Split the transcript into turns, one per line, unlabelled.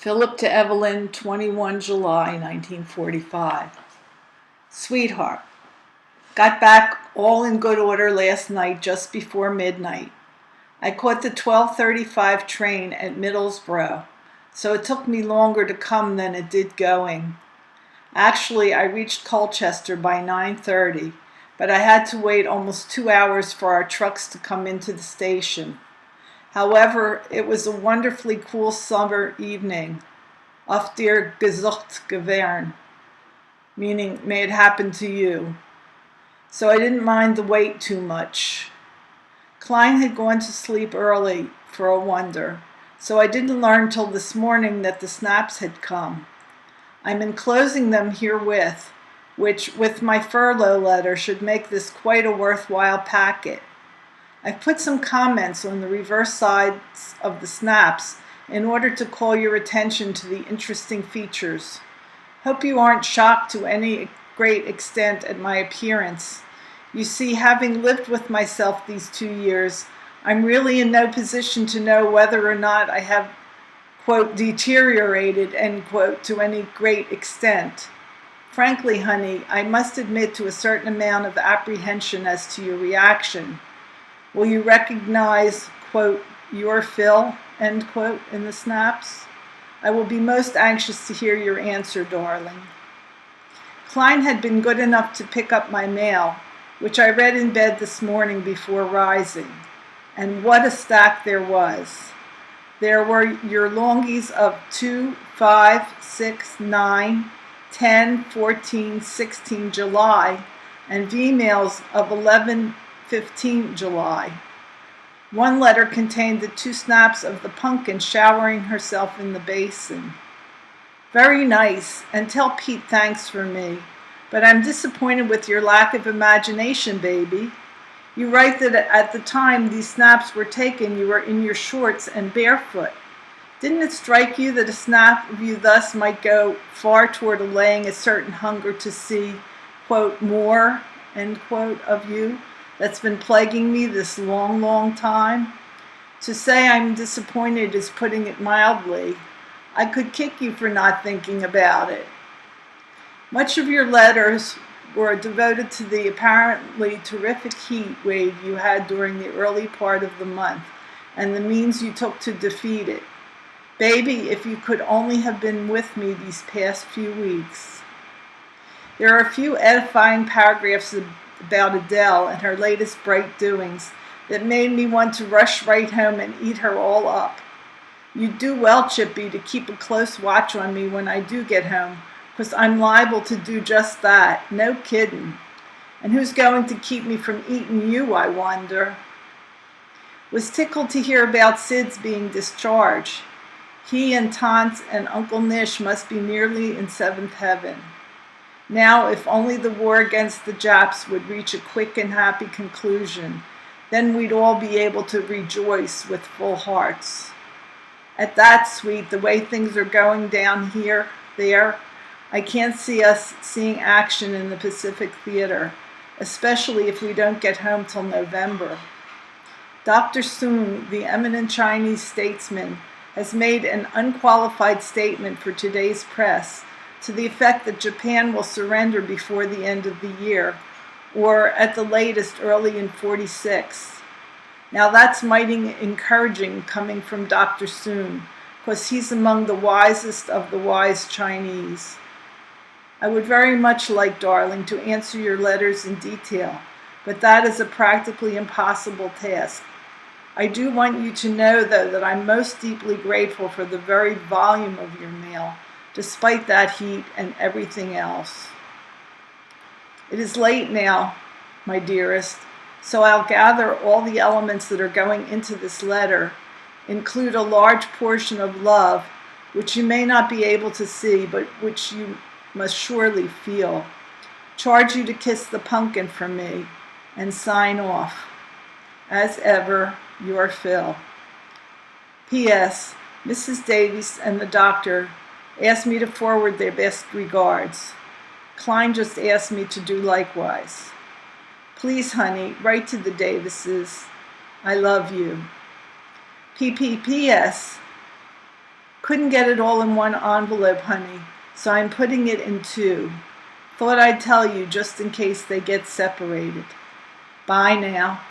Philip to Evelyn, 21 July 1945. Sweetheart, got back all in good order last night just before midnight. I caught the 12:35 train at Middlesbrough, so it took me longer to come than it did going. Actually, I reached Colchester by 9:30, but I had to wait almost 2 hours for our trucks to come into the station. However, it was a wonderfully cool summer evening, auf dir gesucht gewähren, meaning may it happen to you. So I didn't mind the wait too much. Klein had gone to sleep early, for a wonder, so I didn't learn till this morning that the snaps had come. I'm enclosing them herewith, which, with my furlough letter, should make this quite a worthwhile packet. I've put some comments on the reverse sides of the snaps in order to call your attention to the interesting features. Hope you aren't shocked to any great extent at my appearance. You see, having lived with myself these 2 years, I'm really in no position to know whether or not I have, quote, deteriorated, end quote, to any great extent. Frankly, honey, I must admit to a certain amount of apprehension as to your reaction. Will you recognize, quote, your Phil, end quote, in the snaps? I will be most anxious to hear your answer, darling. Klein had been good enough to pick up my mail, which I read in bed this morning before rising. And what a stack there was. There were your longies of 2, 5, 6, 9, 10, 14, 16 July, and V-mails of 11, 15 July. One letter contained the 2 snaps of the pumpkin showering herself in the basin. Very nice, and tell Pete thanks for me, but I'm disappointed with your lack of imagination, baby. You write that at the time these snaps were taken, you were in your shorts and barefoot. Didn't it strike you that a snap of you thus might go far toward allaying a certain hunger to see, quote, more, end quote, of you that's been plaguing me this long, long time? To say I'm disappointed is putting it mildly. I could kick you for not thinking about it. Much of your letters were devoted to the apparently terrific heat wave you had during the early part of the month and the means you took to defeat it. Baby, if you could only have been with me these past few weeks. There are a few edifying paragraphs about Adele and her latest bright doings that made me want to rush right home and eat her all up. You do well, Chippy, to keep a close watch on me when I do get home, because I'm liable to do just that. No kidding. And who's going to keep me from eating you, I wonder? Was tickled to hear about Sid's being discharged. He and Tante and Uncle Nish must be nearly in 7th heaven. Now, if only the war against the Japs would reach a quick and happy conclusion, then we'd all be able to rejoice with full hearts. At that, sweet, the way things are going down here, there, I can't see us seeing action in the Pacific Theater, especially if we don't get home till November. Dr. Soong, the eminent Chinese statesman, has made an unqualified statement for today's press to the effect that Japan will surrender before the end of the year, or at the latest early in 46. Now that's mighty encouraging coming from Dr. Soong, because he's among the wisest of the wise Chinese. I would very much like, darling, to answer your letters in detail, but that is a practically impossible task. I do want you to know, though, that I'm most deeply grateful for the very volume of your mail, despite that heat and everything else. It is late now, my dearest, so I'll gather all the elements that are going into this letter, include a large portion of love, which you may not be able to see, but which you must surely feel. Charge you to kiss the pumpkin for me, and sign off. As ever, your Phil. P.S. Mrs. Davies and the doctor asked me to forward their best regards. Klein just asked me to do likewise. Please, honey, write to the Davises. I love you. PPPS. Couldn't get it all in one envelope, honey, so I'm putting it in two. Thought I'd tell you just in case they get separated. Bye now.